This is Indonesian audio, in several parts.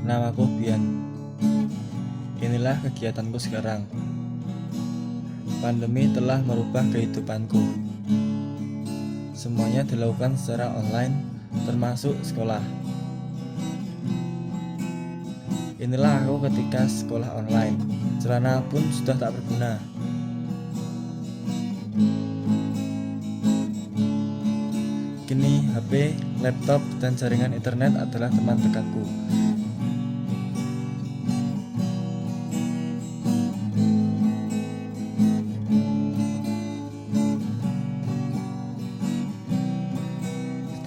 namaku Bian. Inilah kegiatanku sekarang. Pandemi telah merubah kehidupanku. Semuanya dilakukan secara online, termasuk sekolah. Inilah aku ketika sekolah online. Celana pun sudah tak berguna. Kini HP, laptop, dan jaringan internet adalah teman dekatku.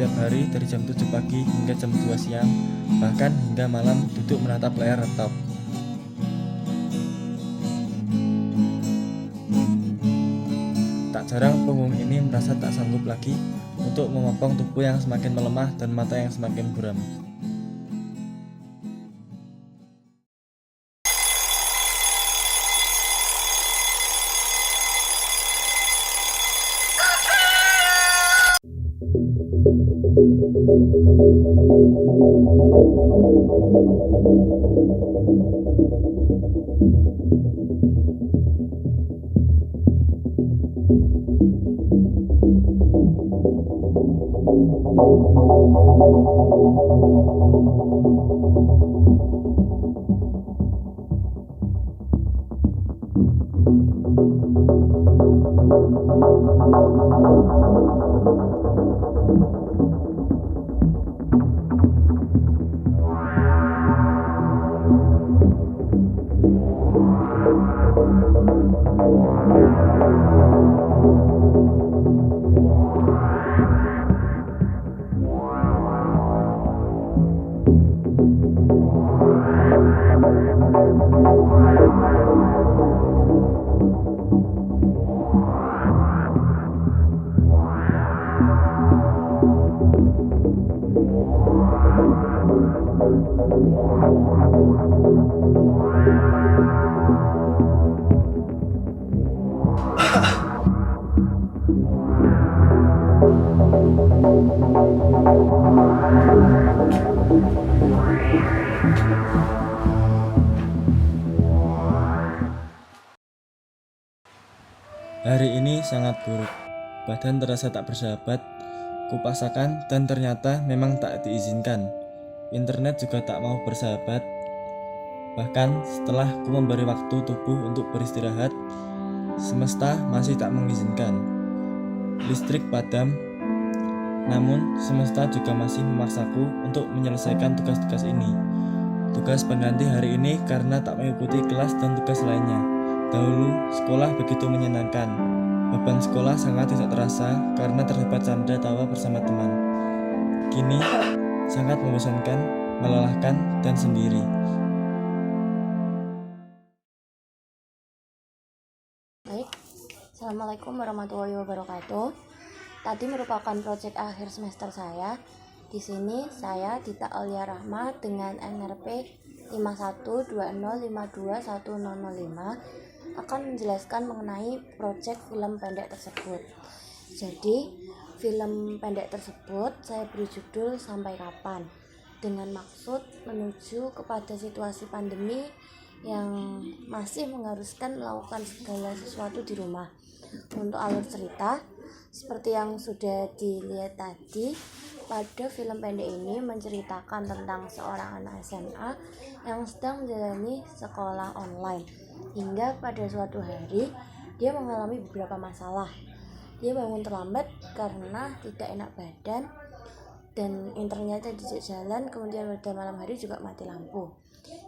Setiap hari dari jam 7 pagi hingga jam 2 siang, bahkan hingga malam duduk menatap layar laptop. Tak jarang punggung ini merasa tak sanggup lagi untuk memopong tubuh yang semakin melemah dan mata yang semakin buram. Hari ini sangat buruk. Badan terasa tak bersahabat. Kupaksakan dan ternyata memang tak diizinkan. Internet juga tak mau bersahabat. Bahkan setelah ku memberi waktu tubuh untuk beristirahat, semesta masih tak mengizinkan. Listrik padam, namun semesta juga masih memaksaku untuk menyelesaikan tugas-tugas ini. Tugas pengganti hari ini karena tak mengikuti kelas dan tugas lainnya. Dahulu sekolah begitu menyenangkan. Beban sekolah sangat tidak terasa karena terdapat canda tawa bersama teman. Kini sangat membosankan, melelahkan, dan sendiri. Baik, Assalamualaikum warahmatullahi wabarakatuh. Tadi merupakan proyek akhir semester saya. Di sini saya Dita Aulia Rahma dengan NRP 5120521005 akan menjelaskan mengenai proyek film pendek tersebut. Jadi, film pendek tersebut saya beri judul Sampai Kapan, dengan maksud menuju kepada situasi pandemi yang masih mengharuskan melakukan segala sesuatu di rumah. Untuk alur cerita, seperti yang sudah dilihat tadi, pada film pendek ini menceritakan tentang seorang anak SMA yang sedang menjalani sekolah online. Hingga pada suatu hari, dia mengalami beberapa masalah. Dia bangun terlambat karena tidak enak badan, dan internetnya tidak jalan, kemudian pada malam hari juga mati lampu.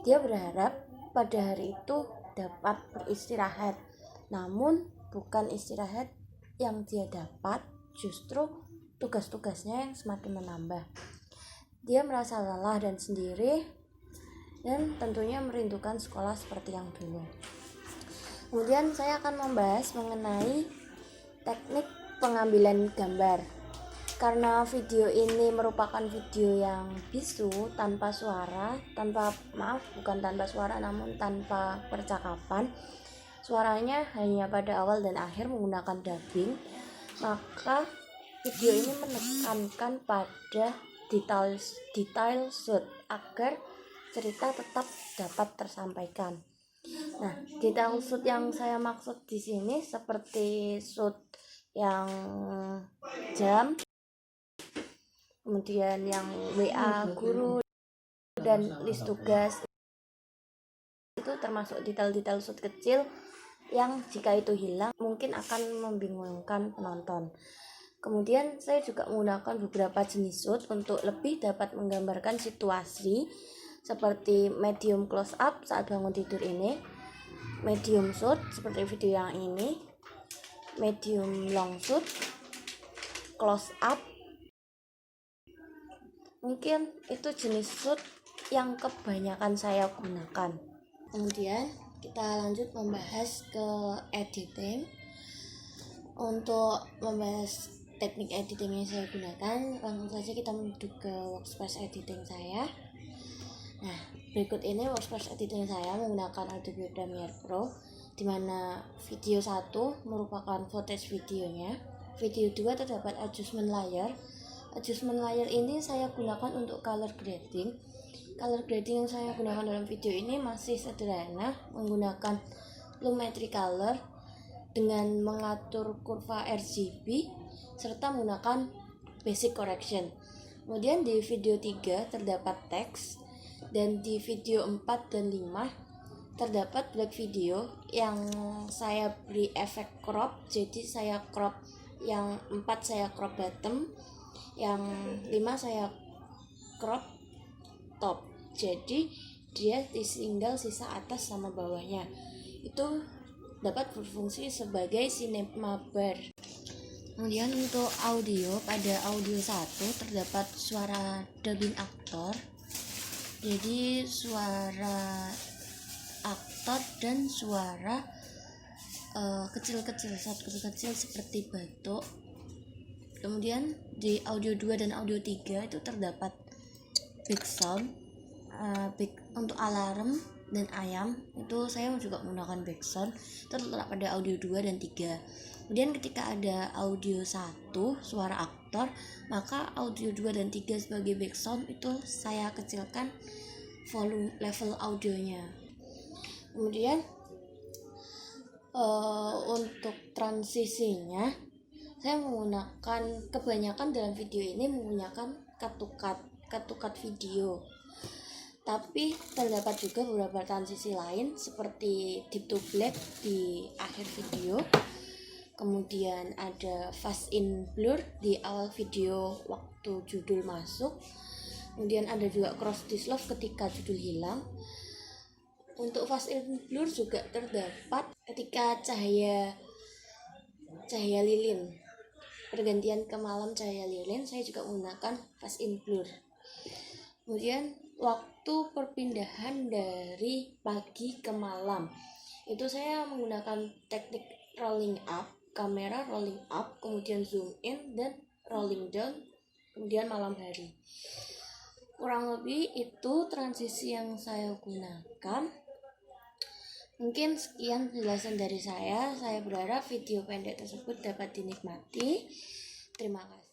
Dia berharap pada hari itu dapat beristirahat, namun bukan istirahat yang dia dapat, justru tugas-tugasnya yang semakin menambah. Dia merasa lelah dan sendiri, dan tentunya merindukan sekolah seperti yang dulu. Kemudian saya akan membahas mengenai teknik pengambilan gambar. Karena video ini merupakan video yang bisu, tanpa suara, bukan tanpa suara namun tanpa percakapan. Suaranya hanya pada awal dan akhir menggunakan dubbing. Maka video ini menekankan pada detail shoot agar cerita tetap dapat tersampaikan. Nah, detail shoot yang saya maksud di sini seperti shoot yang jam, kemudian yang WA guru dan list tugas, itu termasuk detail-detail shoot kecil yang jika itu hilang mungkin akan membingungkan penonton. Kemudian saya juga menggunakan beberapa jenis shoot untuk lebih dapat menggambarkan situasi, seperti medium close up saat bangun tidur ini, medium shoot seperti video yang ini, medium long shoot, close up. Mungkin itu jenis shoot yang kebanyakan saya gunakan. Kemudian kita lanjut membahas ke editing. Untuk membahas teknik editing yang saya gunakan, langsung saja kita menuju ke workspace editing saya. Nah, berikut ini workspace editing saya menggunakan Adobe Premiere Pro, dimana video 1 merupakan footage videonya, video 2 terdapat adjustment layer. Adjustment layer ini saya gunakan untuk color grading. Color grading yang saya gunakan dalam video ini masih sederhana, menggunakan Lumetri Color dengan mengatur kurva RGB serta menggunakan basic correction. Kemudian di video 3 terdapat teks, dan di video 4 dan 5 terdapat black video yang saya beri efek crop. Jadi saya crop yang 4 saya crop bottom, yang 5 saya crop top. Jadi dia tinggal sisa atas sama bawahnya. Itu dapat berfungsi sebagai cinema bar. Kemudian untuk audio, pada audio 1 terdapat suara dubbing aktor. Jadi suara aktor dan suara kecil-kecil, saat kecil-kecil seperti batuk. Kemudian di audio 2 dan audio 3 itu terdapat background, untuk alarm dan ayam itu saya juga menggunakan background, itu terletak pada audio 2 dan 3. Kemudian ketika ada audio 1 suara aktor, maka audio 2 dan 3 sebagai background itu saya kecilkan volume level audionya. Kemudian untuk transisinya saya menggunakan, kebanyakan dalam video ini menggunakan cut video. Tapi terdapat juga beberapa transisi lain seperti deep to black di akhir video. Kemudian ada fast in blur di awal video waktu judul masuk. Kemudian ada juga cross dissolve ketika judul hilang. Untuk fast in blur juga terdapat ketika cahaya lilin, pergantian ke malam cahaya lilin, saya juga menggunakan fast in blur. Kemudian waktu perpindahan dari pagi ke malam, itu saya menggunakan teknik rolling up, kamera rolling up, kemudian zoom in dan rolling down, kemudian malam hari. Kurang lebih itu transisi yang saya gunakan. Mungkin sekian penjelasan dari saya. Saya berharap video pendek tersebut dapat dinikmati. Terima kasih.